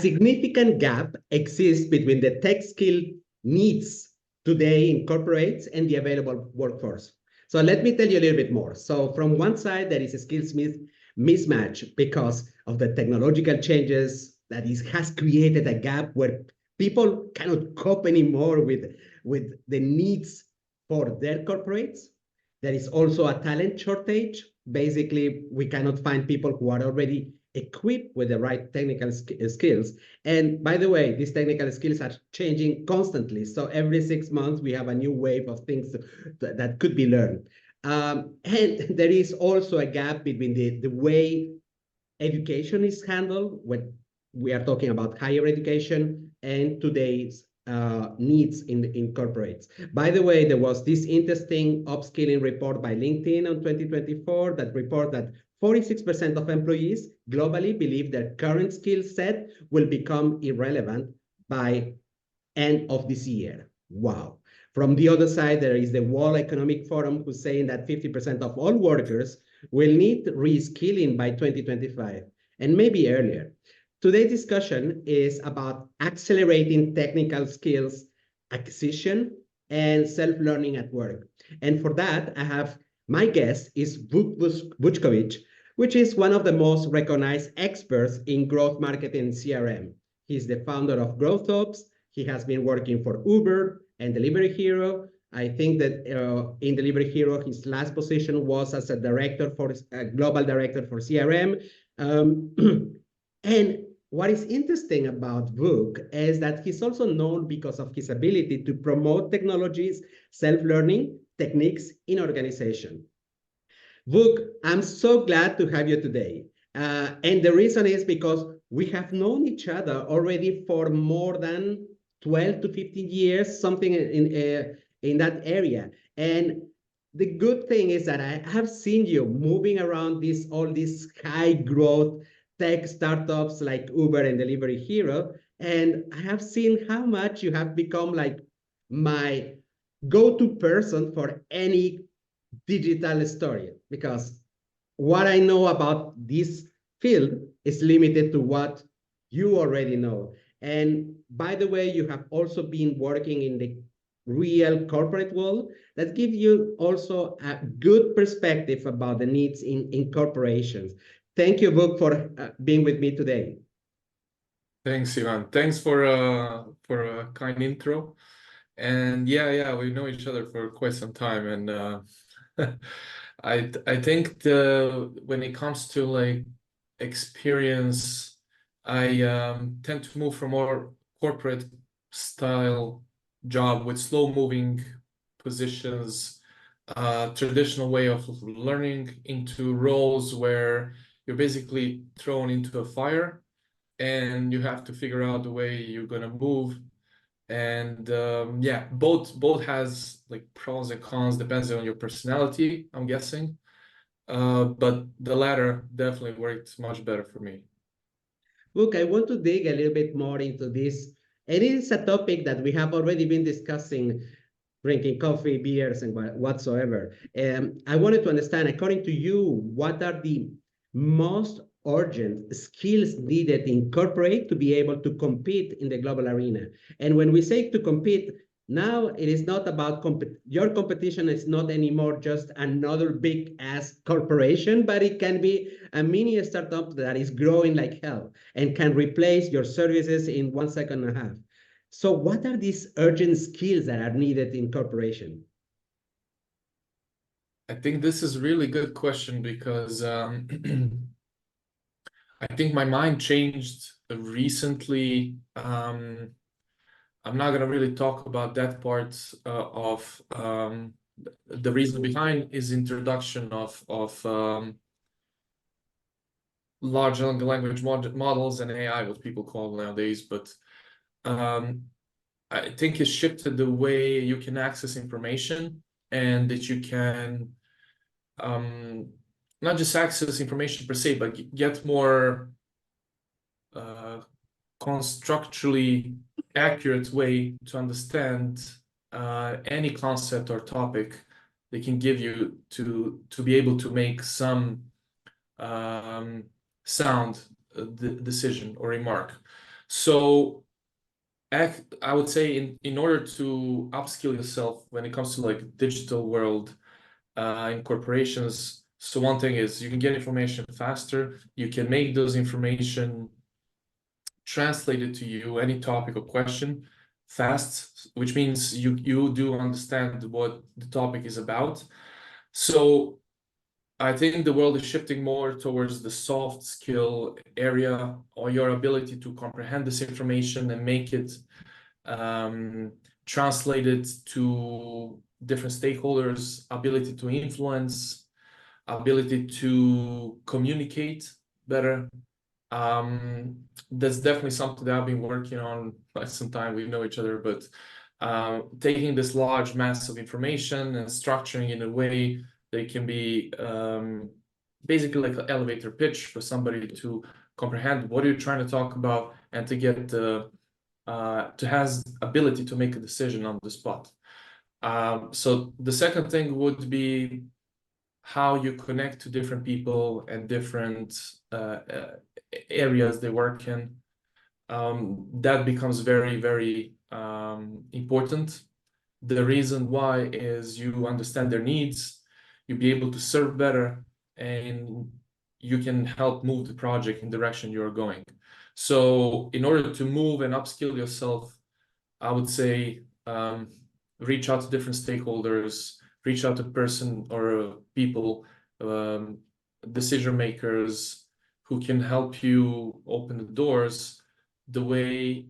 significant gap exists between the tech skill needs today in corporates and the available workforce. So let me tell you a little bit more. So from one side, there is a skills mismatch because of the technological changes that has created a gap where people cannot cope anymore with the needs for their corporates. There is also a talent shortage. Basically, we cannot find people who are already equipped with the right technical skills. And by the way, these technical skills are changing constantly. So every 6 months, we have a new wave of things that could be learned. And there is also a gap between the way education is handled when we are talking about higher education and today's needs in corporates. By the way, there was this interesting upskilling report by LinkedIn on 2024 that report that 46% of employees globally believe their current skill set will become irrelevant by end of this year. Wow. From the other side, there is the World Economic Forum who's saying that 50% of all workers will need reskilling by 2025 and maybe earlier. Today's discussion is about accelerating technical skills acquisition and self-learning at work. And for that, I have my guest is Vuk Vuckovic, which is one of the most recognized experts in growth marketing and CRM. He's the founder of GrowthOps. He has been working for Uber and DeliveryHero. I think that in DeliveryHero, his last position was as a global director for CRM. And what is interesting about Vuk is that he's also known because of his ability to promote technologies, self-learning techniques in organization. Vuk, I'm so glad to have you today. And the reason is because we have known each other already for more than 12 to 15 years, something in that area. And the good thing is that I have seen you moving around all these high growth tech startups like Uber and DeliveryHero, and I have seen how much you have become like my go-to person for any digital story, because what I know about this field is limited to what you already know. And by the way, you have also been working in the real corporate world that gives you also a good perspective about the needs in corporations. Thank you, Vuk, for being with me today. Thanks, Ivan. Thanks for a kind intro. And yeah, we know each other for quite some time. And I think when it comes to like experience, I tend to move from more corporate style job with slow moving positions, traditional way of learning into roles where you're basically thrown into a fire and you have to figure out the way you're going to move. And yeah, both has like pros and cons, depends on your personality, I'm guessing. But the latter definitely worked much better for me. Look, I want to dig a little bit more into this. And it is a topic that we have already been discussing, drinking coffee, beers, and whatsoever. I wanted to understand, according to you, what are the most urgent skills needed in corporate to be able to compete in the global arena? And when we say to compete, now it is not about your competition is not anymore just another big ass corporation, but it can be a mini startup that is growing like hell and can replace your services in 1 second and a half. So what are these urgent skills that are needed in corporation? I think this is a really good question because I think my mind changed recently. I'm not going to really talk about that part of the reason behind is introduction of large language models and AI, what people call nowadays. But I think it shifted the way you can access information and that you can not just access information per se, but get more constructually accurate way to understand any concept or topic they can give you to be able to make some sound decision or remark. So I would say in order to upskill yourself when it comes to like digital world in corporations, so one thing is you can get information faster, you can make those information translated to you, any topic or question fast, which means you do understand what the topic is about. So I think the world is shifting more towards the soft skill area, or your ability to comprehend this information and make it translated to different stakeholders, ability to influence, ability to communicate better. That's definitely something that I've been working on quite some time. We know each other, but taking this large mass of information and structuring in a way that can be basically like an elevator pitch for somebody to comprehend what you're trying to talk about and to get to has ability to make a decision on the spot. So the second thing would be how you connect to different people and different areas they work in. That becomes very, very important. The reason why is you understand their needs, you'll be able to serve better, and you can help move the project in the direction you're going. So in order to move and upskill yourself, I would say reach out to different stakeholders, reach out to person or people, decision makers who can help you open the doors. The way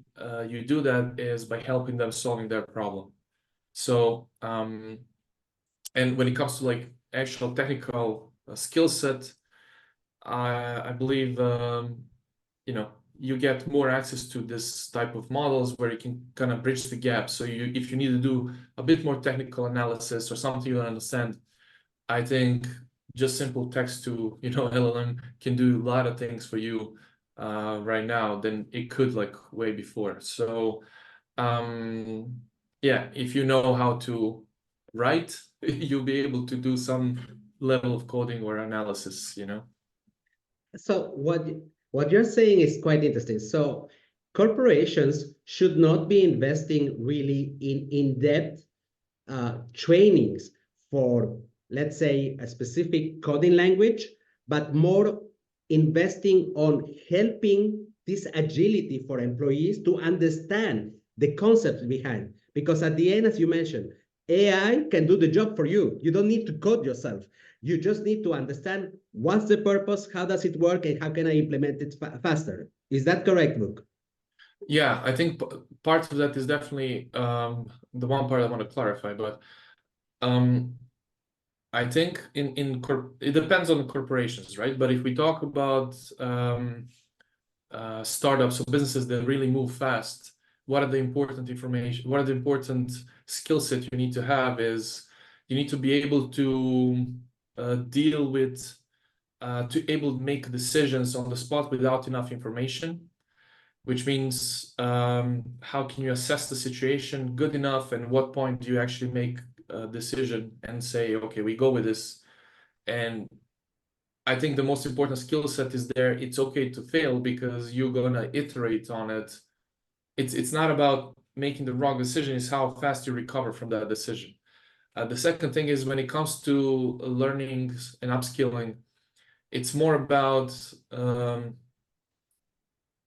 you do that is by helping them solving their problem. So, and when it comes to like actual technical skill set, I believe, you know, you get more access to this type of models where you can kind of bridge the gap. So if you need to do a bit more technical analysis or something you don't understand, I think just simple text to, LLM can do a lot of things for you right now than it could like way before. So yeah, if you know how to write, you'll be able to do some level of coding or analysis, So what you're saying is quite interesting. So corporations should not be investing really in in-depth trainings for, let's say, a specific coding language, but more investing on helping this agility for employees to understand the concepts behind. Because at the end, as you mentioned, AI can do the job for you. You don't need to code yourself. You just need to understand what's the purpose, how does it work, and how can I implement it faster. Is that correct, Vuk? Yeah, I think part of that is definitely the one part I want to clarify, but I think it depends on the corporations, right? But if we talk about startups or businesses that really move fast, what are the important information, what are the important skill set you need to have is you need to be able to deal with, to able to make decisions on the spot without enough information, which means how can you assess the situation good enough, and what point do you actually make a decision and say, okay, we go with this. And I think the most important skill set is there. It's okay to fail because you're gonna iterate on it. It's not about making the wrong decision, it's how fast you recover from that decision. The second thing is when it comes to learning and upskilling, it's more about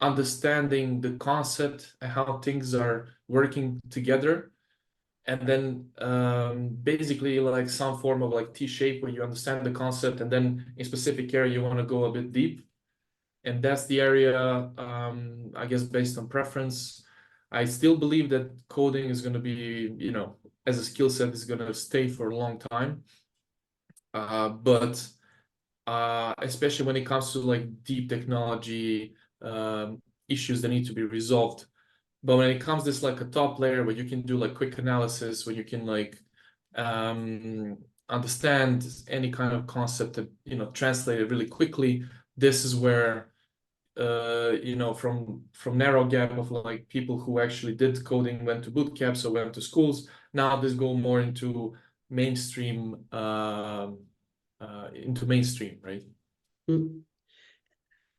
understanding the concept and how things are working together, and then basically like some form of like T-shape where you understand the concept, and then in specific area you want to go a bit deep, and that's the area, I guess, based on preference. I still believe that coding is going to be, as a skill set, is going to stay for a long time, but especially when it comes to like deep technology issues that need to be resolved. But when it comes to this like a top layer where you can do like quick analysis, where you can like understand any kind of concept that, translate it really quickly, this is where from narrow gap of like people who actually did coding, went to boot camps or went to schools, now this go more into mainstream, right?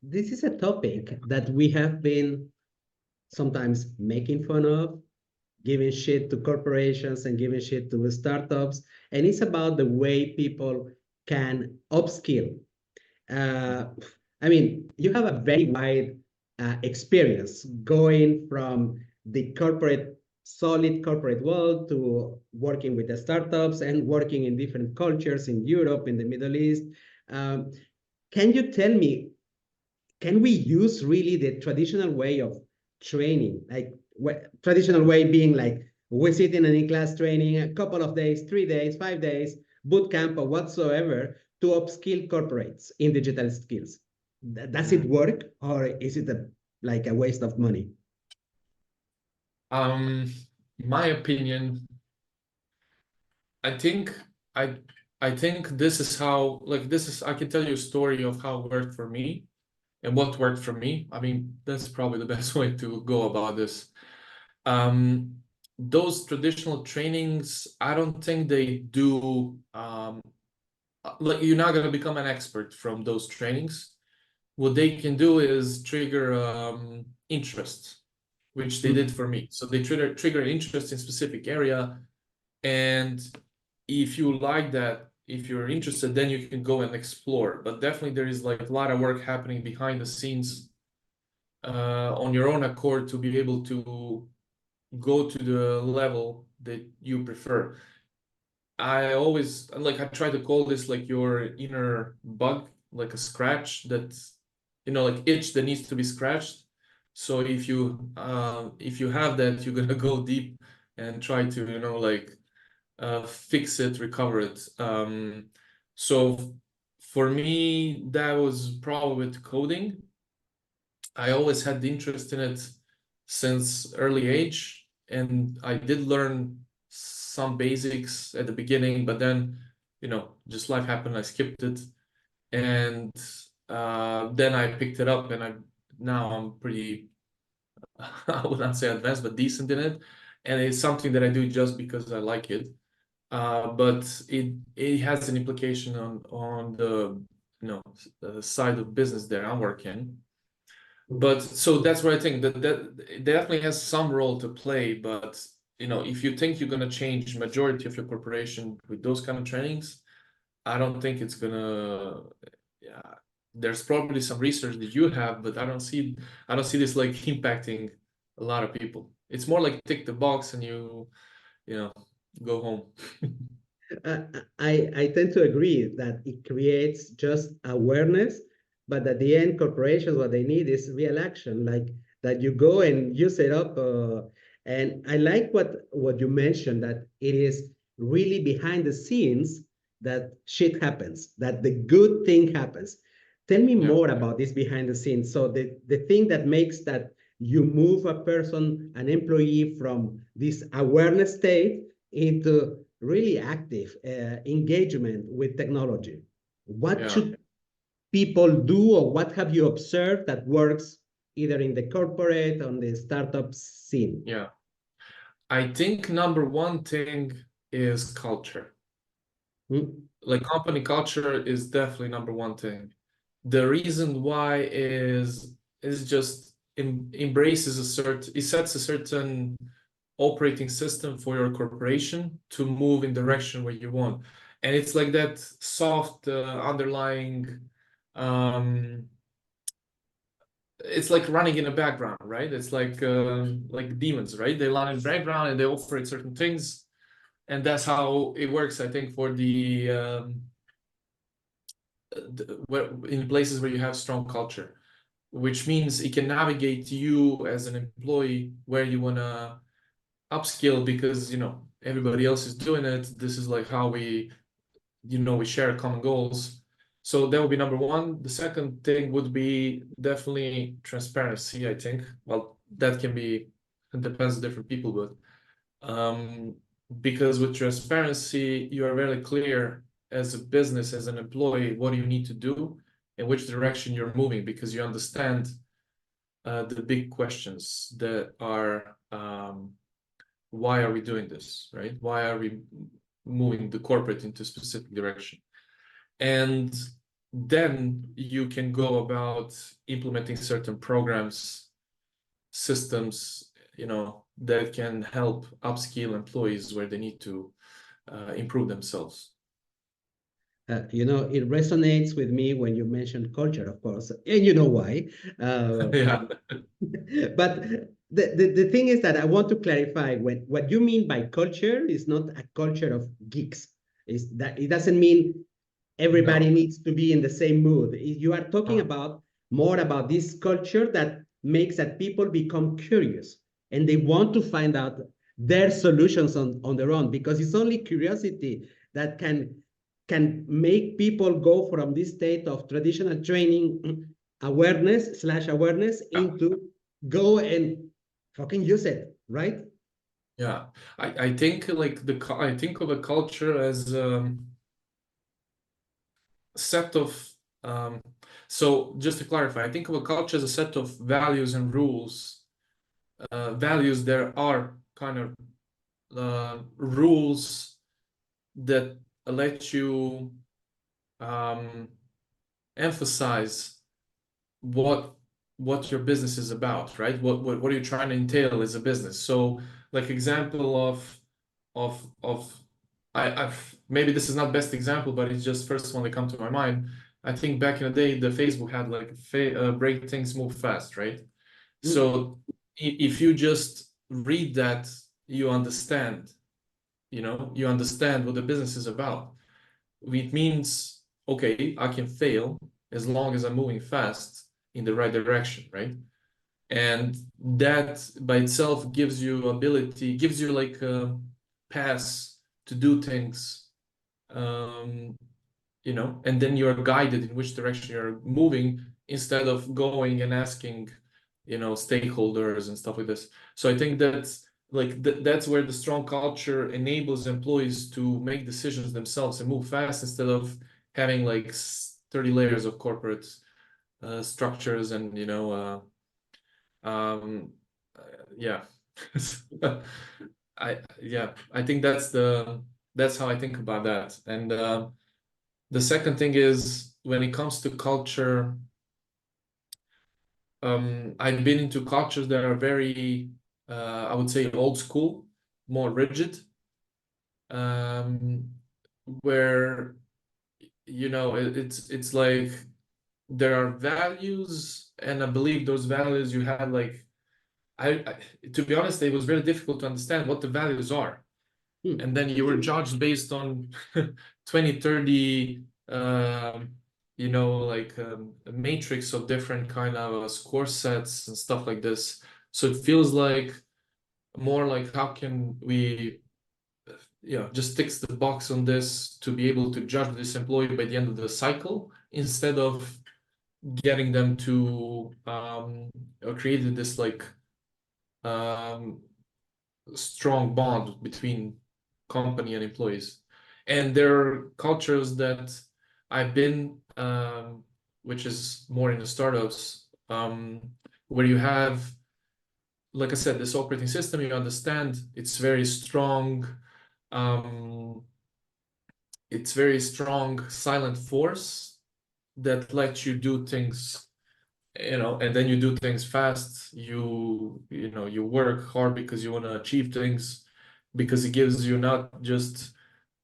This is a topic that we have been sometimes making fun of, giving shit to corporations and giving shit to the startups. And it's about the way people can upskill. Uh, I mean, you have a very wide experience going from the solid corporate world to working with the startups and working in different cultures in Europe, in the Middle East. Um, can you tell me, can we use really the traditional way of training, like traditional way being like we sit in an in-class training a couple of days, 3 days, 5 days, boot camp or whatsoever to upskill corporates in digital skills? Does it work, or is it like a waste of money? My opinion, I think I I think this is how, like, this is, I can tell you a story of how it worked for me and what worked for me. I mean, that's probably the best way to go about this. Those traditional trainings, I don't think they do, like, you're not going to become an expert from those trainings. What they can do is trigger interest, which they did for me. So they trigger interest in specific area, and if you like that, if you're interested, then you can go and explore. But definitely there is like a lot of work happening behind the scenes on your own accord to be able to go to the level that you prefer. I always, like, I try to call this like your inner bug, like a scratch that, like itch that needs to be scratched. So if you have that, you're gonna go deep and try to, like, fix it, recover it. So for me, that was probably with coding. I always had the interest in it since early age, and I did learn some basics at the beginning, but then, just life happened, I skipped it. And then I picked it up, and now I'm pretty, I would not say advanced, but decent in it. And it's something that I do just because I like it. But it has an implication on the, side of business that I'm working. But so that's where I think that it definitely has some role to play. But if you think you're gonna change majority of your corporation with those kind of trainings, I don't think it's gonna. Yeah, there's probably some research that you have, but I don't see this like impacting a lot of people. It's more like tick the box and you go home. I tend to agree that it creates just awareness, but at the end, corporations, what they need is real action, like that you go and you set up. And I like what you mentioned, that it is really behind the scenes that shit happens, that the good thing happens. Tell me Yeah. more about this behind the scenes. So the thing that makes that you move a person, an employee, from this awareness state into really active engagement with technology. What should people do, or what have you observed that works either in the corporate or the startup scene? Yeah. I think number one thing is culture. Like, company culture is definitely number one thing. The reason why is just embraces it sets a certain operating system for your corporation to move in direction where you want. And it's like that soft underlying, it's like running in the background, right? It's like demons, right? They run in the background and they operate certain things, and that's how it works, I think, for in places where you have strong culture, which means it can navigate you as an employee where you want to upskill, because everybody else is doing it. This is like how we share common goals. So that would be number one. The second thing would be definitely transparency, I think. Well, that can be, it depends on different people, but because with transparency, you are very clear as a business, as an employee, what do you need to do and which direction you're moving, because you understand the big questions that are, why are we doing this, right? Why are we moving the corporate into a specific direction? And then you can go about implementing certain programs systems, that can help upskill employees where they need to improve themselves. It resonates with me when you mentioned culture, of course, and you know why. Yeah. But the thing is that I want to clarify what you mean by culture is not a culture of geeks. Is that it doesn't mean everybody No. needs to be in the same mood. You are talking Uh, about more about this culture that makes that people become curious and they want to find out their solutions on their own, because it's only curiosity that can make people go from this state of traditional training awareness yeah. into go and fucking use it, right? Yeah. I think I think of a culture as set of so just to clarify, I think of a culture as a set of values and rules. Values, there are kind of rules that let you emphasize what your business is about, right? What are you trying to entail as a business? So, like example of I've maybe this is not best example, but it's just first one that come to my mind. I think back in the day, the Facebook had like break things move fast, right? So if you just read that, you understand, you understand what the business is about. It means, okay, I can fail as long as I'm moving fast in the right direction, right? And that by itself gives you ability, gives you like a pass to do things, um, and then you're guided in which direction you're moving instead of going and asking, stakeholders and stuff like this. So I think that's like that's where the strong culture enables employees to make decisions themselves and move fast instead of having like 30 layers of corporate structures and um, yeah. I think that's how I think about that. And the second thing is when it comes to culture, I've been into cultures that are very, I would say, old school, more rigid, where it's like there are values, and I believe those values you had like I to be honest, it was very difficult to understand what the values are. And then you were judged based on 20, 30 a matrix of different kind of score sets and stuff like this. So it feels like more like how can we just ticks the box on this to be able to judge this employee by the end of the cycle instead of getting them to create this like strong bond between company and employees. And there are cultures that I've been, which is more in the startups, where you have, like I said, this operating system, you understand it's very strong. It's very strong silent force that lets you do things, and then you do things fast. You work hard because you want to achieve things, because it gives you not just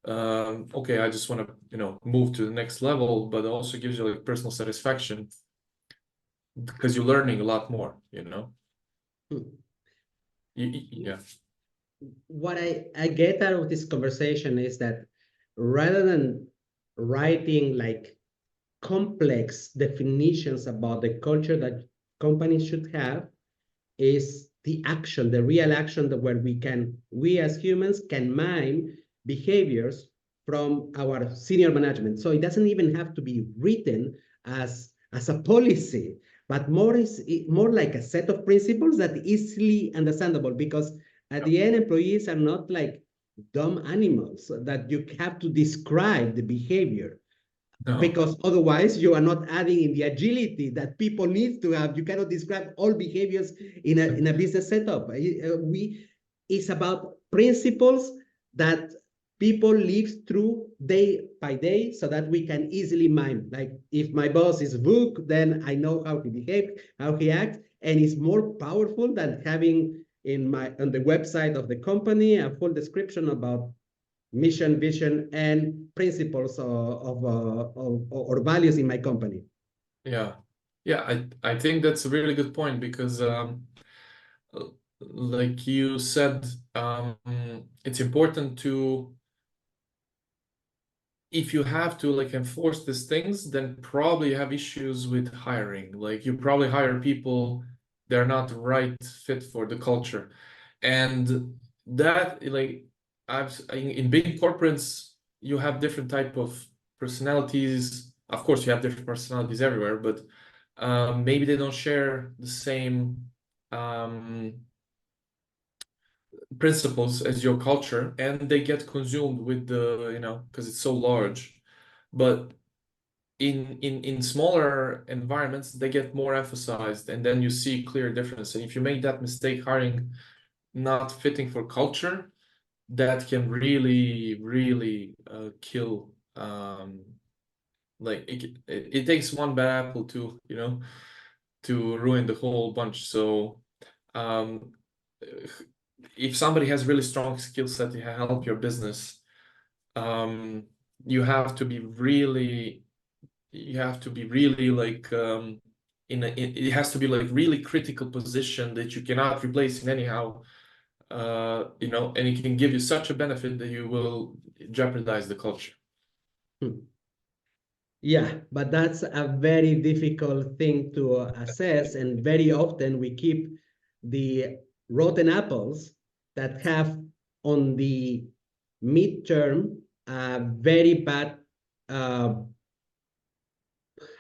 okay, I just want to move to the next level, but it also gives you like personal satisfaction because you're learning a lot more. Yeah. What I get out of this conversation is that rather than writing like complex definitions about the culture that companies should have, is the action, the real action that where we as humans can mime behaviors from our senior management. So it doesn't even have to be written as a policy, but more like a set of principles that easily understandable, because at the end, employees are not like dumb animals that you have to describe the behavior, No. because otherwise you are not adding in the agility that people need to have. You cannot describe all behaviors in a business setup. It's about principles that people live through day by day so that we can easily mime. Like if my boss is Vuk, then I know how he behaves, how he acts, and it's more powerful than having on the website of the company a full description about mission, vision, and principles or values in my company. Yeah. Yeah, I think that's a really good point because like you said, it's important to, if you have to like enforce these things, then probably you have issues with hiring. Like you probably hire people, they're not the right fit for the culture. And that like in big corporates, you have different type of personalities. Of course, you have different personalities everywhere, but maybe they don't share the same principles as your culture, and they get consumed with the, because it's so large. But in smaller environments, they get more emphasized, and then you see clear difference. And if you make that mistake hiring not fitting for culture, that can really kill. Like it takes one bad apple to ruin the whole bunch. So um, if somebody has really strong skill set to help your business, you have to be really like it has to be like really critical position that you cannot replace in anyhow, and it can give you such a benefit that you will jeopardize the culture. Yeah, but that's a very difficult thing to assess, and very often we keep the rotten apples that have on the midterm a very bad, I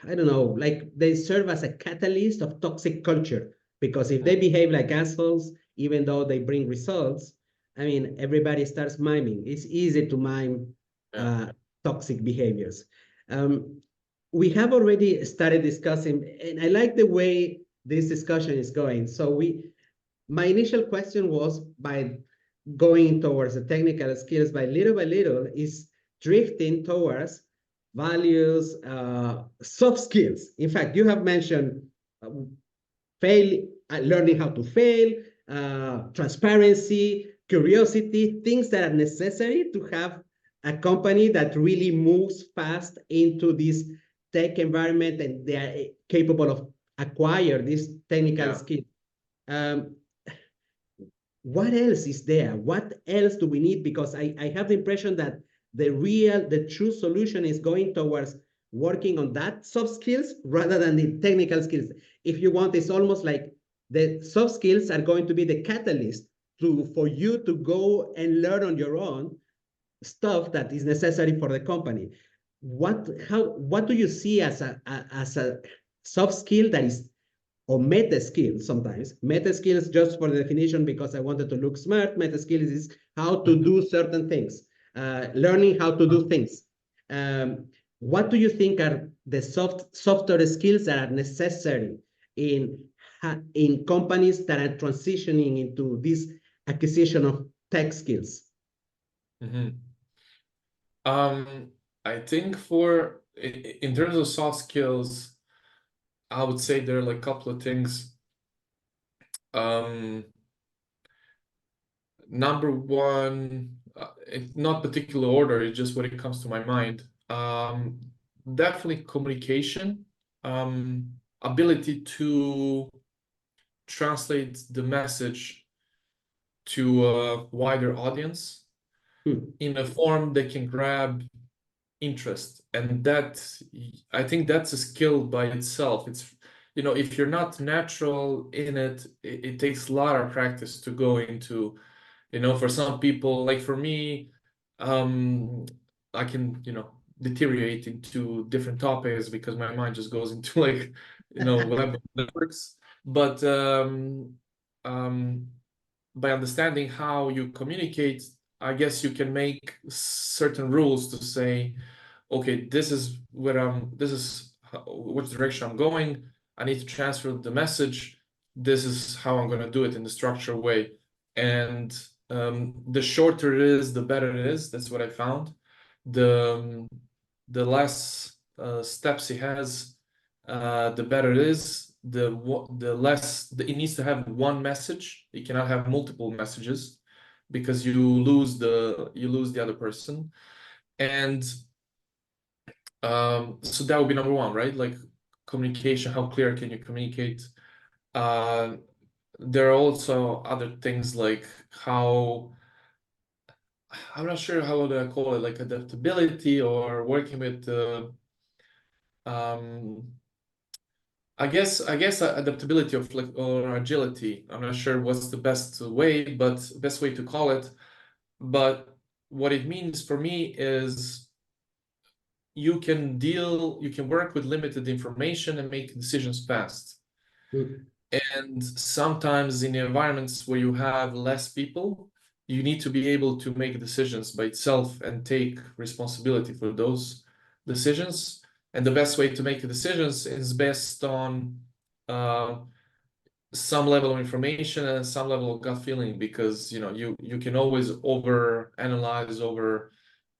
don't know, like they serve as a catalyst of toxic culture, because if they behave like assholes, even though they bring results, I mean, everybody starts miming. It's easy to mime toxic behaviors. Um, we have already started discussing, and I like the way this discussion is going. So my initial question was, by going towards the technical skills, by little is drifting towards values, soft skills. In fact, you have mentioned learning how to fail, transparency, curiosity, things that are necessary to have a company that really moves fast into this tech environment, and they are capable of acquire these technical skills. What else is there? What else do we need? Because I have the impression that the true solution is going towards working on that soft skills rather than the technical skills. If you want, it's almost like the soft skills are going to be the catalyst for you to go and learn on your own stuff that is necessary for the company. What do you see as a soft skill that is, or meta skills? Sometimes meta skills, just for the definition, because I wanted to look smart, meta skills is how to do certain things, learning how to do things. What do you think are the softer skills that are necessary in companies that are transitioning into this acquisition of tech skills? I think in terms of soft skills, I would say there are like a couple of things. Number one, not particular order, it's just what it comes to my mind. Definitely communication, ability to translate the message to a wider audience in a form that can grab interest. And I think that's a skill by itself. It's, if you're not natural in it, it takes a lot of practice to go into, for some people, like for me, I can, deteriorate into different topics because my mind just goes into like, web networks. But by understanding how you communicate, I guess you can make certain rules to say, okay, this is which direction I'm going. I need to transfer the message. This is how I'm going to do it in the structured way. And the shorter it is, the better it is. That's what I found. The less steps he has, the better it is. it needs to have one message. It cannot have multiple messages because you lose the other person. And so that would be number one, right? Like communication, how clear can you communicate? There are also other things like how, I'm not sure how would I call it, like adaptability or working with I guess adaptability or agility. I'm not sure what's the best way, but best way to call it. But what it means for me is you can work with limited information and make decisions fast. Mm. And sometimes in environments where you have less people, you need to be able to make decisions by itself and take responsibility for those decisions. And the best way to make decisions is based on some level of information and some level of gut feeling, because you can always over analyze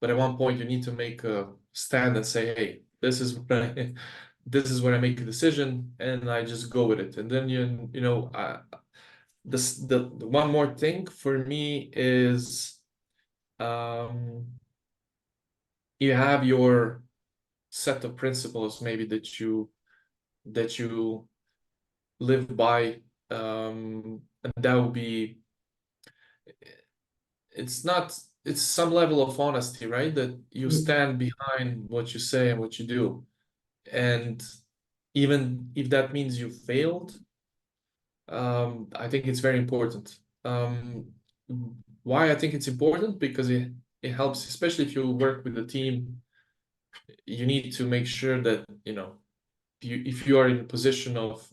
but at one point you need to make a stand and say, hey, this is this is where I make a decision and I just go with it. And then the one more thing for me is you have your set of principles maybe that you live by, and that would be, it's some level of honesty, right? That you stand behind what you say and what you do. And even if that means you failed, I think it's very important. Why I think it's important? Because it helps, especially if you work with a team, you need to make sure that, if you are in a position of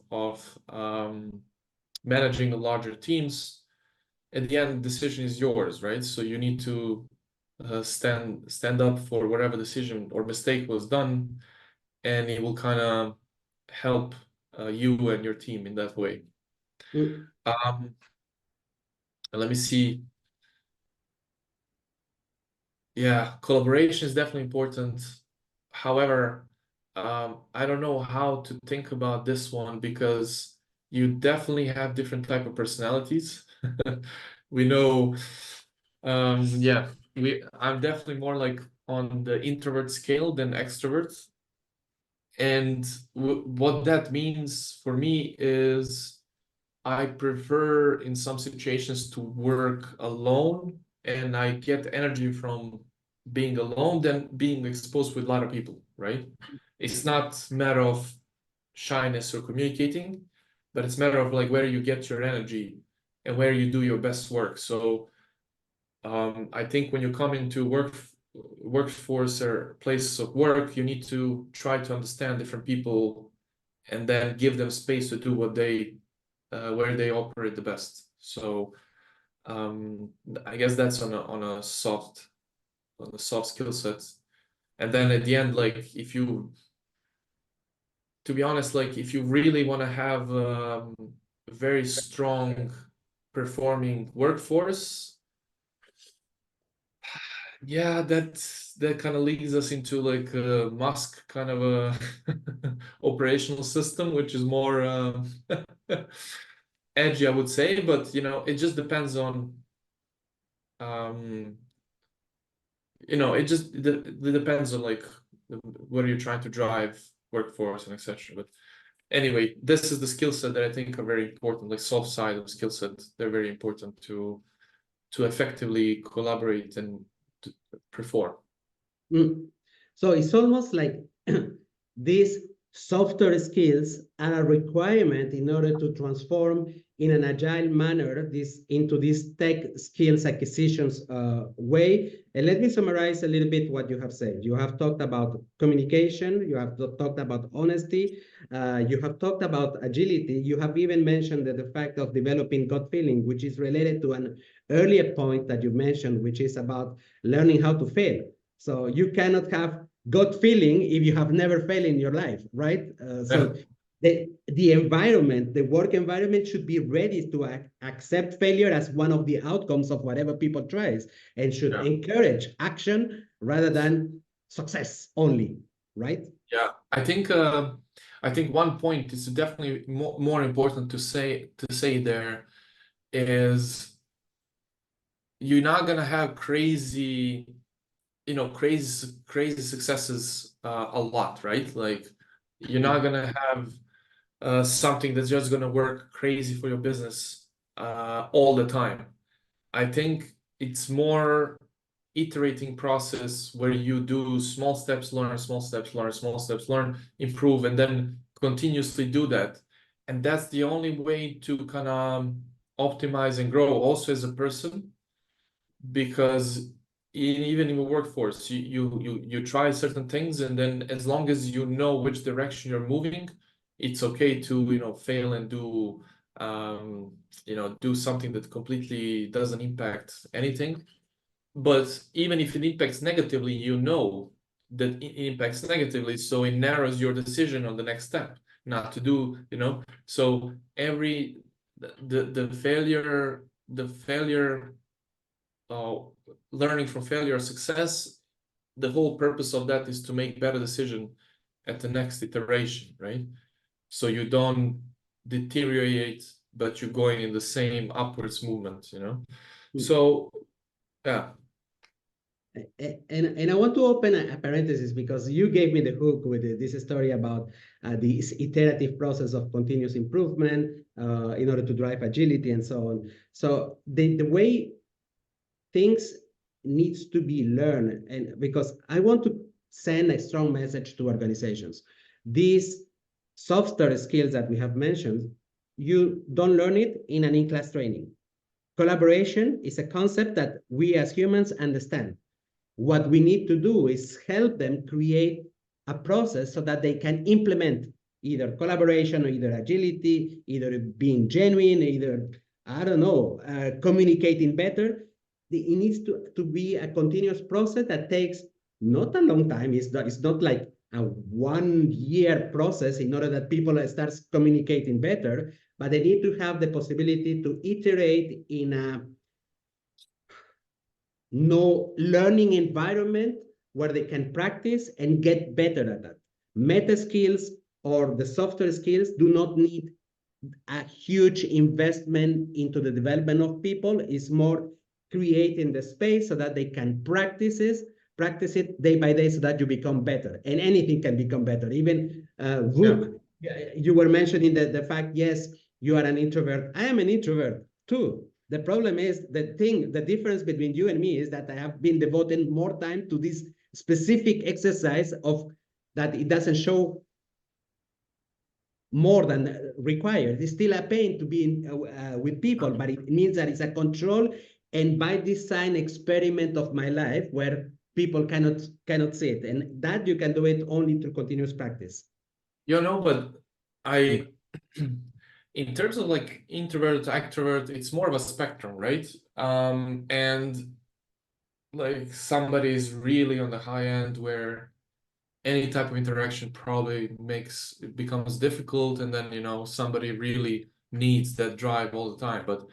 managing the larger teams, at the end, the decision is yours, right? So you need to stand up for whatever decision or mistake was done, and it will kind of help you and your team in that way. Let me see. Yeah, collaboration is definitely important. However, I don't know how to think about this one, because you definitely have different type of personalities. We know, yeah, I'm definitely more like on the introvert scale than extrovert. And what that means for me is I prefer in some situations to work alone, and I get energy from being alone than being exposed with a lot of people, right? It's not a matter of shyness or communicating, but it's a matter of like where you get your energy and where you do your best work. So I think when you come into workforce or place of work, you need to try to understand different people and then give them space to do what where they operate the best. So I guess that's on a soft skill set. And then at the end, like to be honest, like if you really want to have a very strong performing workforce, yeah, that kind of leads us into like a Musk kind of a operational system, which is more edgy, I would say. But it just depends on it depends on like what are you trying to drive workforce and etc. But anyway, this is the skill set that I think are very important, like soft side of skill set. They're very important to effectively collaborate and to perform. So it's almost like these softer skills are a requirement in order to transform in an agile manner into this tech skills acquisitions way. And let me summarize a little bit what you have said. You have talked about communication, you have talked about honesty, you have talked about agility, you have even mentioned the fact of developing gut feeling, which is related to an earlier point that you mentioned, which is about learning how to fail. So you cannot have gut feeling if you have never failed in your life, right? So the environment, the work environment should be ready to accept failure as one of the outcomes of whatever people tries, and should encourage action rather than success only, right? Yeah, I think I think one point is definitely more important to say there is you're not gonna have crazy, crazy successes a lot, right? Like you're not gonna have something that's just gonna work crazy for your business all the time. I think it's more iterating process where you do small steps, learn, small steps, learn, small steps, learn, improve, and then continuously do that. And that's the only way to kind of optimize and grow also as a person, because even in the workforce, you try certain things, and then as long as you know which direction you're moving, it's okay to fail and do something that completely doesn't impact anything. But even if it impacts negatively, that it impacts negatively, so it narrows your decision on the next step not to do. So the failure, learning from failure or success, the whole purpose of that is to make better decision at the next iteration, right? So you don't deteriorate, but you're going in the same upwards movement. So yeah. And I want to open a parenthesis, because you gave me the hook with this story about this iterative process of continuous improvement in order to drive agility and so on. So the way things needs to be learned, and because I want to send a strong message to organizations. These softer skills that we have mentioned, you don't learn it in an in-class training. Collaboration is a concept that we as humans understand. What we need to do is help them create a process so that they can implement either collaboration or either agility, either being genuine, either, I don't know, communicating better. It needs to be a continuous process that takes not a long time. It's not like a 1 year process in order that people start communicating better, but they need to have the possibility to iterate in a no learning environment where they can practice and get better at that. Meta skills or the software skills do not need a huge investment into the development of people. It's more creating the space so that they can practice it day by day so that you become better. And anything can become better. Even Vuk, you were mentioning the fact, yes, you are an introvert. I am an introvert too. The problem is the difference between you and me is that I have been devoting more time to this specific exercise of that it doesn't show more than required. It's still a pain to be with people, but it means that it's a control and by design experiment of my life where people cannot see it, and that you can do it only through continuous practice. But I in terms of like introvert to extrovert, it's more of a spectrum, right? And like somebody is really on the high end where any type of interaction probably becomes difficult, and then somebody really needs that drive all the time. But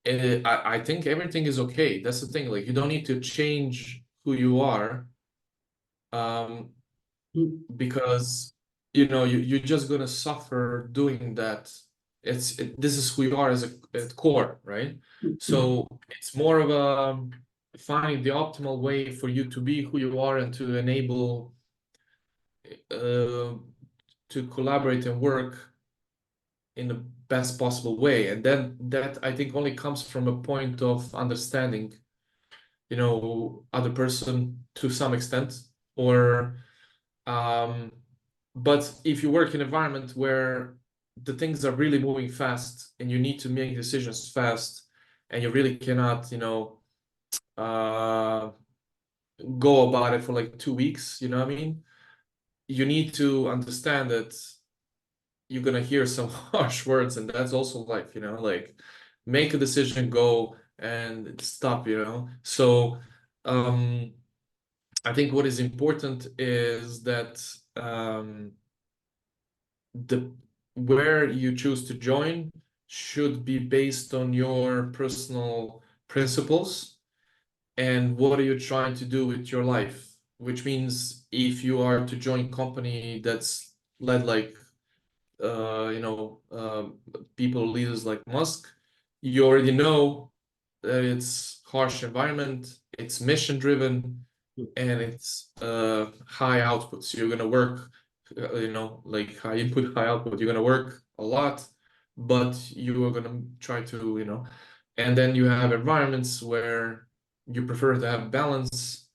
I think everything is okay. That's the thing. Like you don't need to change who you are, because you're just gonna suffer doing that. This is who you are at core, right? So it's more of a finding the optimal way for you to be who you are and to enable to collaborate and work in the best possible way. And then that I think only comes from a point of understanding other person to some extent, or but if you work in an environment where the things are really moving fast and you need to make decisions fast and you really cannot go about it for like 2 weeks, you know what I mean? You need to understand that you're gonna hear some harsh words, and that's also life, like make a decision, go and stop, So I think what is important is that where you choose to join should be based on your personal principles and what are you trying to do with your life. Which means if you are to join a company that's led like people, leaders like Musk, you already know that it's harsh environment, it's mission driven, and it's high output. So you're gonna work, like high input, high output. You're gonna work a lot, but you are gonna try to, and then you have environments where you prefer to have balance.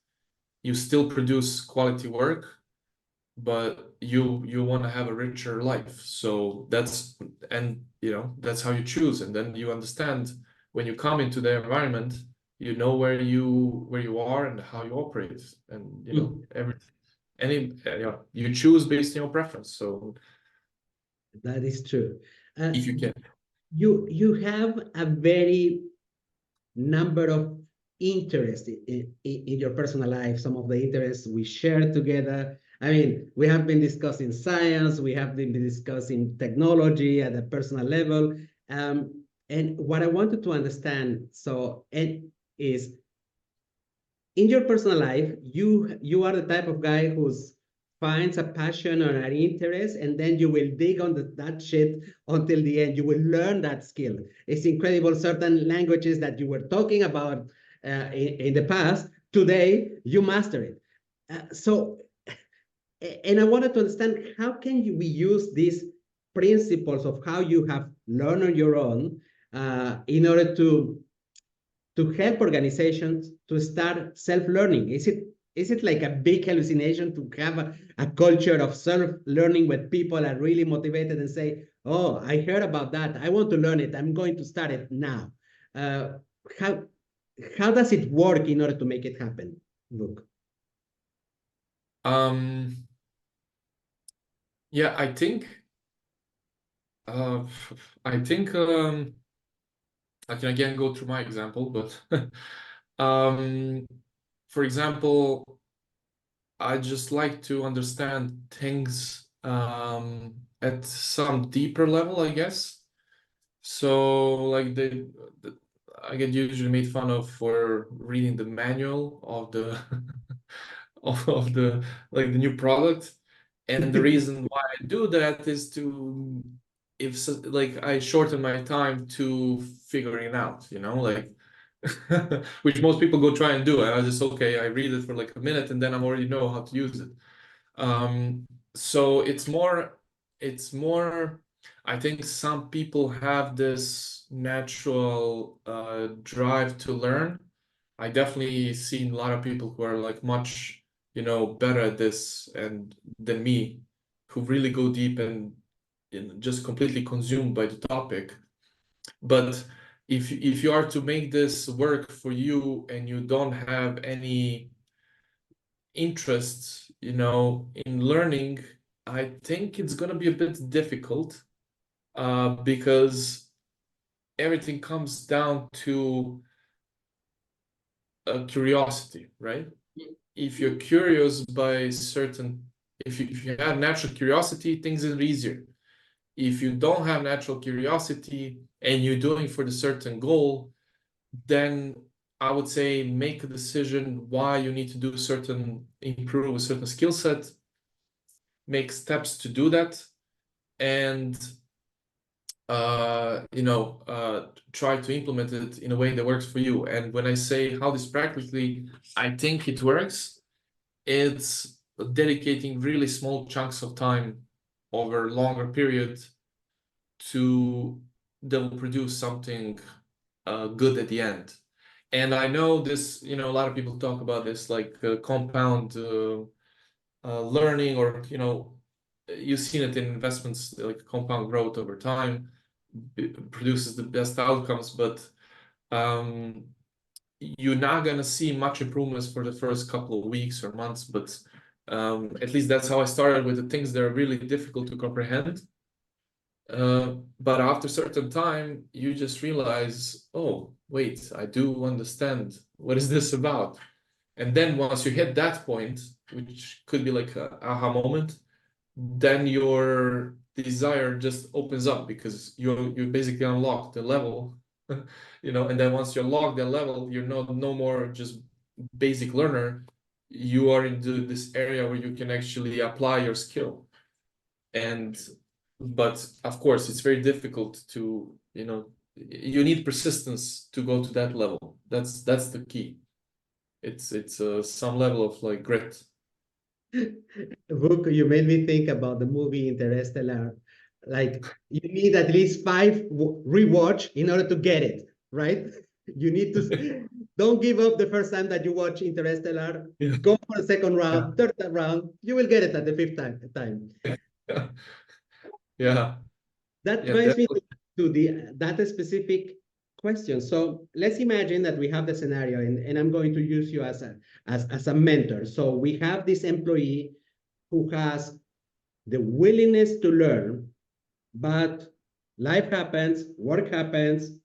You still produce quality work, but you want to have a richer life. So that's how you choose, and then you understand when you come into the environment, you know where you are and how you operate, and you choose based on your preference. So That is true. if you can. You have a very number of interests in your personal life, some of the interests we share together. I mean, we have been discussing science, we have been discussing technology at a personal level. And what I wanted to understand, is in your personal life, you are the type of guy who's finds a passion or an interest, and then you will dig on that shit until the end. You will learn that skill. It's incredible. Certain languages that you were talking about in the past, today you master it. And I wanted to understand, how can we use these principles of how you have learned on your own in order to help organizations to start self-learning? Is it like a big hallucination to have a culture of self-learning where people are really motivated and say, oh, I heard about that, I want to learn it, I'm going to start it now? Uh, how how does it work in order to make it happen, Vuk? Yeah, I think uh, I think I can again go through my example, but for example, I just like to understand things at some deeper level, I guess. So like I get usually made fun of for reading the manual of the of the like the new product. And the reason why I do that is to like I shorten my time to figuring it out, like which most people go try and do. And I just okay, I read it for like a minute and then I already know how to use it. So it's more, I think some people have this natural drive to learn. I definitely seen a lot of people who are like much, better at this and than me, who really go deep and just completely consumed by the topic. But if you are to make this work for you and you don't have any interest, in learning, I think it's gonna be a bit difficult because everything comes down to curiosity, right? If you're curious by certain, if you have natural curiosity, things are easier. If you don't have natural curiosity and you're doing for the certain goal, then I would say make a decision why you need to do improve a certain skill set, make steps to do that, and try to implement it in a way that works for you. And when I say how this practically, I think it works, it's dedicating really small chunks of time over a longer period that will produce something good at the end. And I know this, a lot of people talk about this like compound learning, or you've seen it in investments, like compound growth over time produces the best outcomes, but you're not going to see much improvements for the first couple of weeks or months. But at least that's how I started with the things that are really difficult to comprehend. But after a certain time, you just realize, oh, wait, I do understand. What is this about? And then once you hit that point, which could be like an aha moment, then your desire just opens up because you basically unlock the level, and then once you unlock the level, you're no more just basic learner. You are into this area where you can actually apply your skill. And But of course, it's very difficult to, you need persistence to go to that level. That's the key. It's some level of like grit. Vuk, you made me think about the movie Interstellar. Like you need at least five rewatch in order to get it, right? You need to don't give up the first time that you watch Interstellar. Yeah. Go for the second Yeah. round, third round. You will get it at the fifth time. Yeah. Yeah. That Yeah, brings me definitely. to that specific question. So let's imagine that we have the scenario, and I'm going to use you as a mentor. So we have this employee who has the willingness to learn, but life happens, work happens,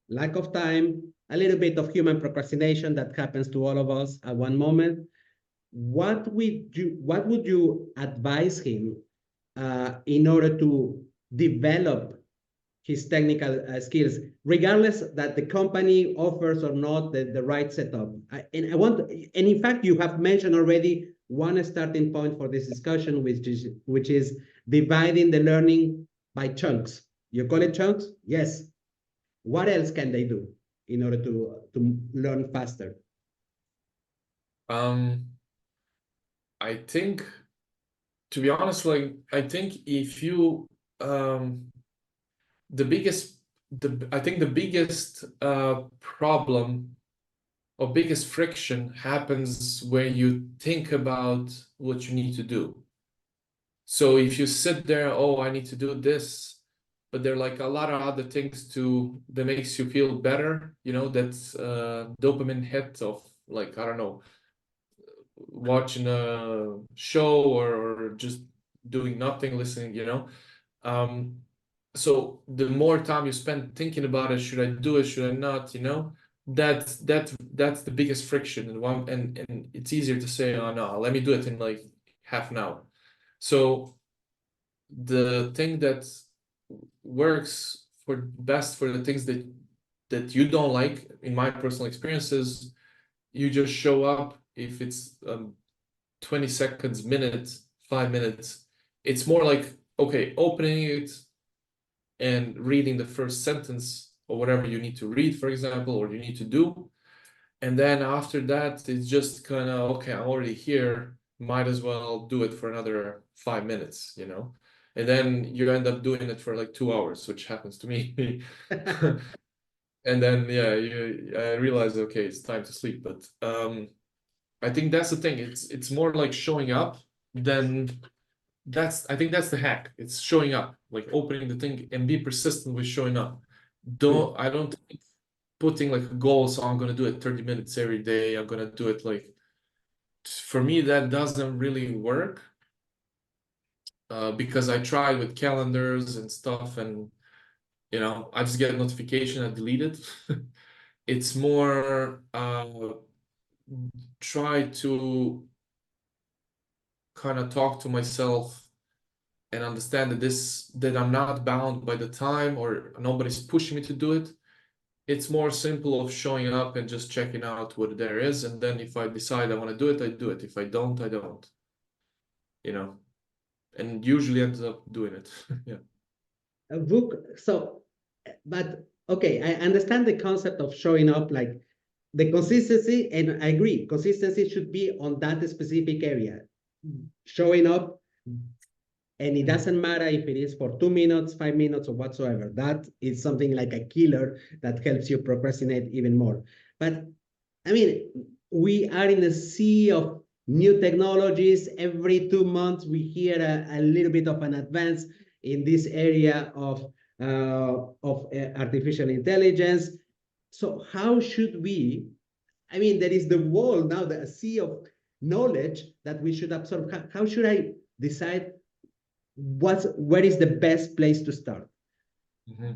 lack of time, a little bit of human procrastination that happens to all of us at one moment. What would you advise him in order to develop his technical skills, regardless that the company offers or not the right setup? And in fact, you have mentioned already one starting point for this discussion, which is dividing the learning by chunks. You call it chunks? Yes. What else can they do in order to learn faster? Um, I think, to be honest, like I think if you the biggest I think the biggest problem or biggest friction happens when you think about what you need to do. So if you sit there, oh, I need to do this, but there are like a lot of other things that makes you feel better, that's dopamine hit of like, I don't know, watching a show or just doing nothing, listening. Um, so the more time you spend thinking about it, should I do it, should I not, that's the biggest friction. And it's easier to say, oh no, let me do it in like half an hour. So the thing that works for best for the things that you don't like, in my personal experiences, you just show up. If it's 20 seconds, minutes, 5 minutes, it's more like, okay, opening it and reading the first sentence or whatever you need to read, for example, or you need to do. And then after that, it's just kind of, okay, I'm already here, might as well do it for another 5 minutes. And then you end up doing it for like 2 hours, which happens to me. And then, yeah, I realize, okay, it's time to sleep. But I think that's the thing. It's more like showing up than I think that's the hack. It's showing up, like opening the thing and be persistent with showing up. I don't think putting like a goal, so I'm gonna do it 30 minutes every day. I'm gonna do it like, for me, that doesn't really work. Because I tried with calendars and stuff, and I just get a notification, I delete it. It's more try to kind of talk to myself and understand that I'm not bound by the time or nobody's pushing me to do it. It's more simple of showing up and just checking out what there is, and then if I decide I want to do it, I do it. If I don't, I don't. And usually ends up doing it. Yeah. Vuk, but okay, I understand the concept of showing up, like the consistency, and I agree, consistency should be on that specific area. Showing up, and it doesn't matter if it is for 2 minutes, 5 minutes, or whatsoever. That is something like a killer that helps you procrastinate even more. But I mean, we are in a sea of new technologies. Every 2 months, we hear a little bit of an advance in this area of artificial intelligence. So how should we? I mean, there is the wall now, the sea of knowledge that we should absorb. How should I decide where is the best place to start? Mm-hmm.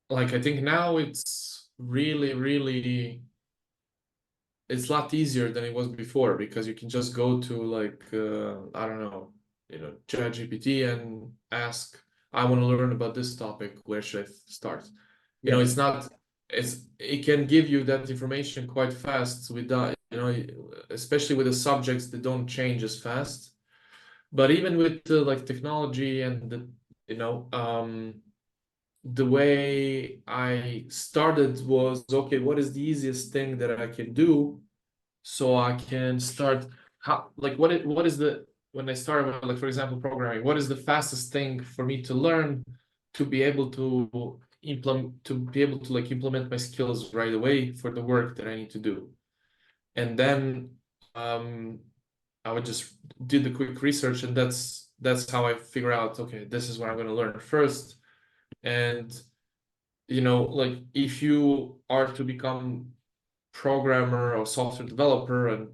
Like I think now it's really it's a lot easier than it was before, because you can just go to like I don't know, ChatGPT and ask, I want to learn about this topic, where should I start? Yes. It can give you that information quite fast without, especially with the subjects that don't change as fast. But even with like technology and the, the way I started was, okay, what is the easiest thing that I can do so I can start, how, like, what is the, when I started, like, for example, programming, what is the fastest thing for me to learn to be able to implement my skills right away for the work that I need to do. And then I would just do the quick research, and that's how I figure out, okay, this is what I'm going to learn first. And like, if you are to become programmer or software developer, and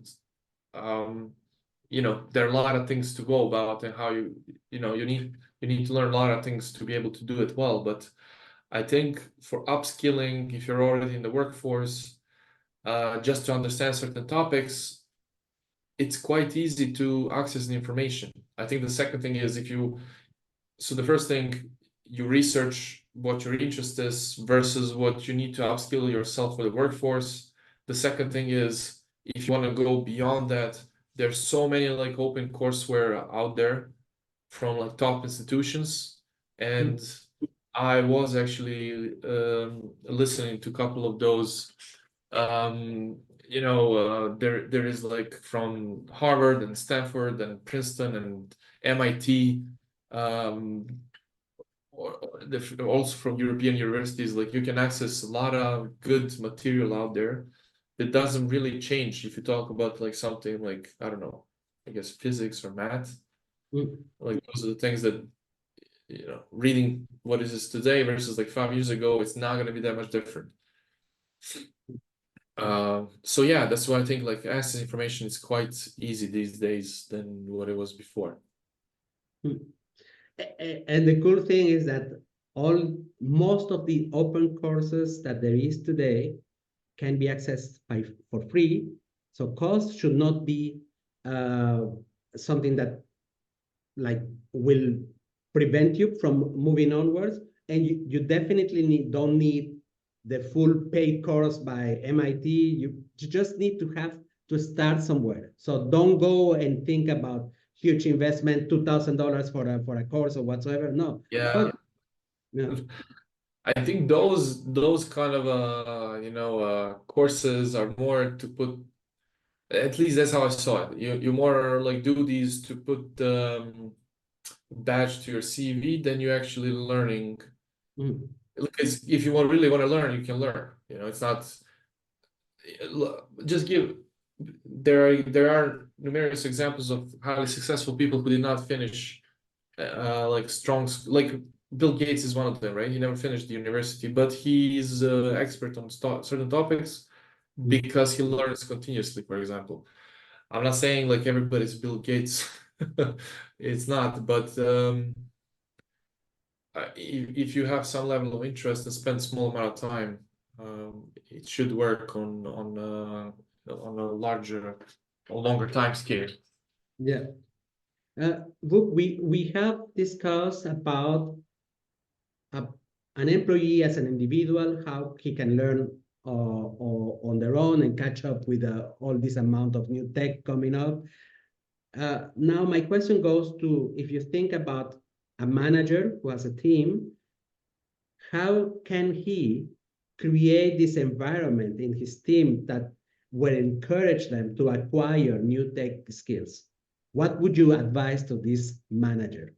there are a lot of things to go about, and how you need to learn a lot of things to be able to do it well. But I think for upskilling, if you're already in the workforce, just to understand certain topics, it's quite easy to access the information. I think the second thing is, so the first thing, you research what your interest is versus what you need to upskill yourself for the workforce. The second thing is, if you want to go beyond that, there's so many like open courseware out there from like top institutions. And I was actually listening to a couple of those. There is like from Harvard and Stanford and Princeton and MIT, or also from European universities. Like, you can access a lot of good material out there that doesn't really change if you talk about like something like, I don't know, I guess physics or math. Like, those are the things that, reading what is this today versus like 5 years ago, it's not going to be that much different. So yeah, that's why I think like access information is quite easy these days than what it was before. And the cool thing is that most of the open courses that there is today can be accessed for free. So cost should not be something that like will prevent you from moving onwards. And you definitely don't need the full paid course by MIT. You just need to have to start somewhere. So don't go and think about huge investment, $2,000 for a course or whatsoever. No. Yeah. Yeah. I think those kind of courses are more to put, at least that's how I saw it. You more like do these to put badge to your CV than you actually learning. Because if you really want to learn, you can learn. It's not just give. There are numerous examples of highly successful people who did not finish like strong, like Bill Gates is one of them, right? He never finished the university, but he's expert on certain topics because he learns continuously. For example, I'm not saying like everybody's Bill Gates. It's not, but if you have some level of interest and spend small amount of time, it should work on a longer time scale. Yeah. Vuk, we have discussed about an employee as an individual, how he can learn on their own and catch up with all this amount of new tech coming up. Now, my question goes to, if you think about a manager who has a team, how can he create this environment in his team that will encourage them to acquire new tech skills? What would you advise to this manager?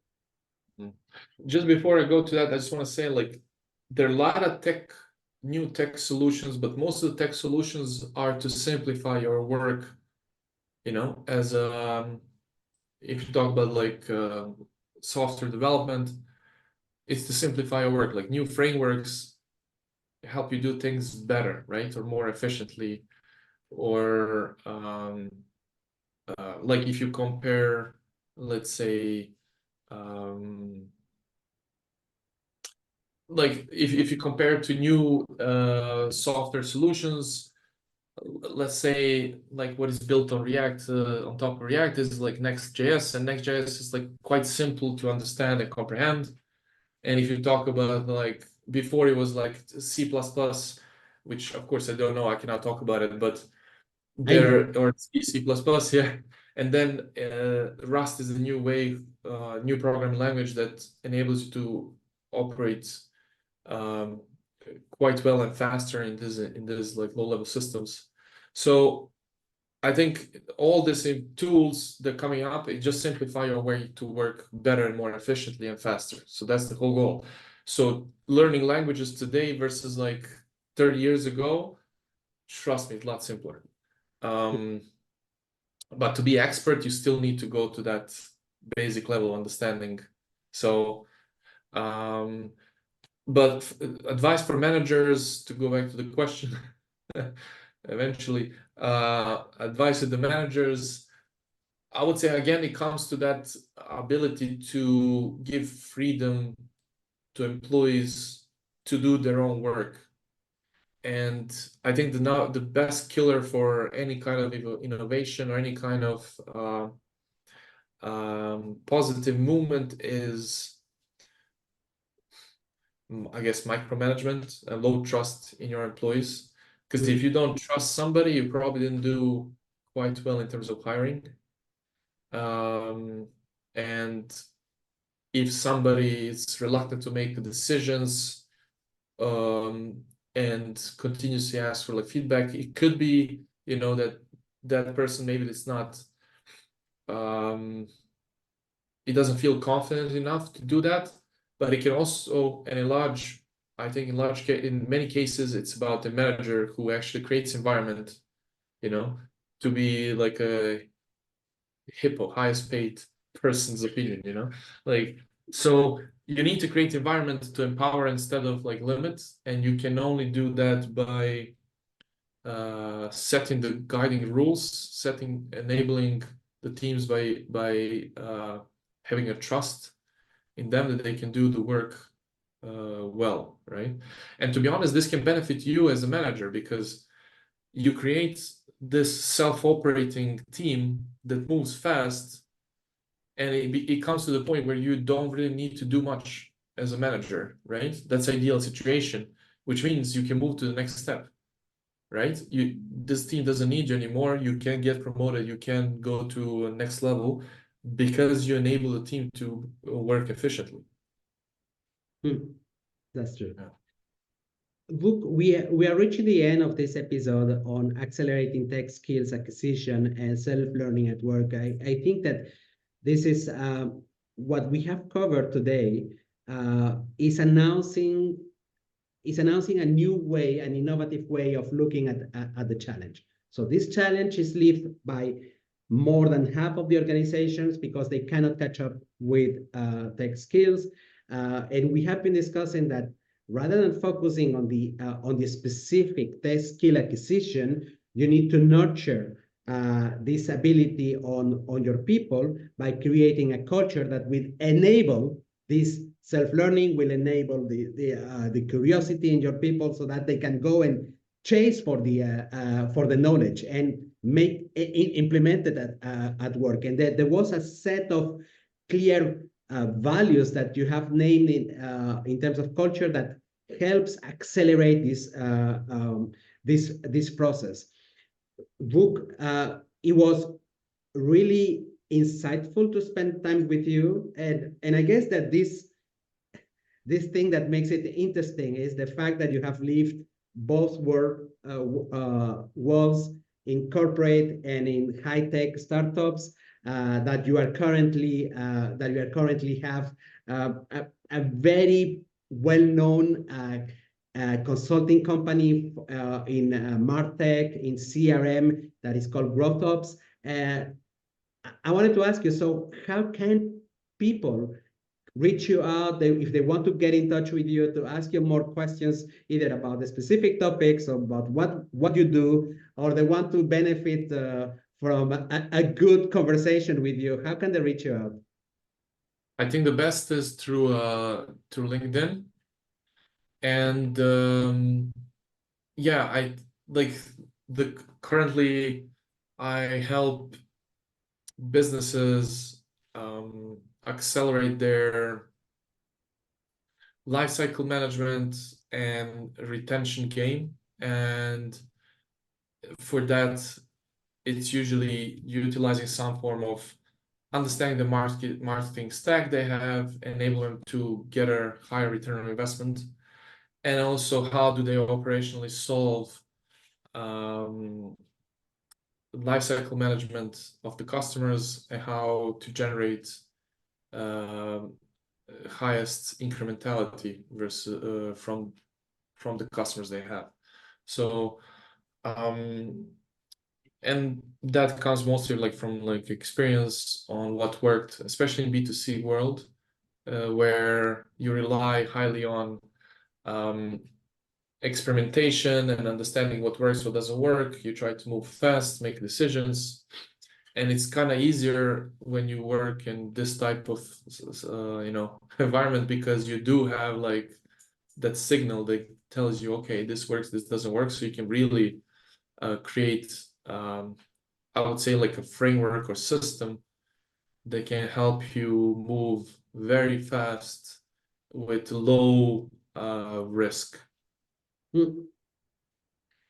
Just before I go to that, I just want to say, like, there are a lot of new tech solutions, but most of the tech solutions are to simplify your work, as if you talk about like software development, it's to simplify your work. Like, new frameworks help you do things better, right? Or more efficiently. Or like, if you compare, let's say, like if you compare to new software solutions, let's say like what is built on React, on top of React is like Next.js, and Next.js is like quite simple to understand and comprehend. And if you talk about like before, it was like C++, which of course I don't know, I cannot talk about it, but or C++, yeah. And then Rust is a new way, new programming language that enables you to operate quite well and faster in this like low-level systems. So I think all these tools that are coming up, it just simplify your way to work better and more efficiently and faster. So that's the whole goal. So learning languages today versus like 30 years ago, trust me, it's a lot simpler. But to be expert, you still need to go to that basic level of understanding. So, but advice for managers, to go back to the question, eventually, advice to the managers, I would say, again, it comes to that ability to give freedom to employees to do their own work. And I think the best killer for any kind of innovation or any kind of positive movement is, I guess, micromanagement and low trust in your employees. Because if you don't trust somebody, you probably didn't do quite well in terms of hiring. And if somebody is reluctant to make decisions, and continuously ask for like feedback, it could be, you know, that person maybe it's not, it doesn't feel confident enough to do that. But it can also, and in many cases, it's about the manager who actually creates environment, you know, to be like a hippo, highest paid person's opinion, you know, like, so you need to create environment to empower instead of like limit, and you can only do that by setting the guiding rules, enabling the teams by having a trust in them that they can do the work well, right? And to be honest, this can benefit you as a manager because you create this self-operating team that moves fast, and it comes to the point where you don't really need to do much as a manager, right? That's ideal situation, which means you can move to the next step, right? This team doesn't need you anymore. You can get promoted. You can go to a next level because you enable the team to work efficiently. That's true. Yeah. Vuk, we are reaching the end of this episode on accelerating tech skills acquisition and self-learning at work. I think that this is what we have covered today is announcing a new way, an innovative way of looking at the challenge. So this challenge is lived by more than half of the organizations because they cannot catch up with tech skills. And we have been discussing that rather than focusing on the specific tech skill acquisition, you need to nurture this ability on your people by creating a culture that will enable this self-learning, will enable the curiosity in your people so that they can go and chase for the knowledge and implement it at work. And there was a set of clear values that you have named in terms of culture that helps accelerate this process. Vuk, it was really insightful to spend time with you, and I guess that this thing that makes it interesting is the fact that you have lived both worlds in corporate and in high-tech startups, that you are currently have a very well-known consulting company in MarTech, in CRM, that is called GrowthOps. I wanted to ask you, so how can people reach you out if they want to get in touch with you to ask you more questions, either about the specific topics or about what you do, or they want to benefit from a good conversation with you? How can they reach you out? I think the best is through LinkedIn. And yeah, I like currently I help businesses accelerate their lifecycle management and retention game. And for that, it's usually utilizing some form of understanding the marketing stack they have, enable them to get a higher return on investment, and also how do they operationally solve lifecycle management of the customers and how to generate highest incrementality versus from the customers they have. So and that comes mostly like from like experience on what worked, especially in B2C world, where you rely highly on experimentation and understanding what works, what doesn't work. You try to move fast, make decisions, and it's kind of easier when you work in this type of environment, because you do have like that signal that tells you, okay, this works, this doesn't work, so you can really create I would say like a framework or system that can help you move very fast with low risk.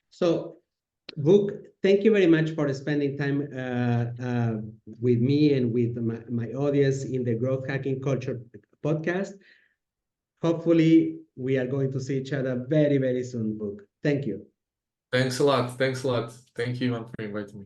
So, Vuk, thank you very much for spending time with me and with my audience in the Growth Hacking Culture podcast. Hopefully, we are going to see each other very, very soon, Vuk. Thank you. Thanks a lot. Thanks a lot. Thank you, Ivan, for inviting me.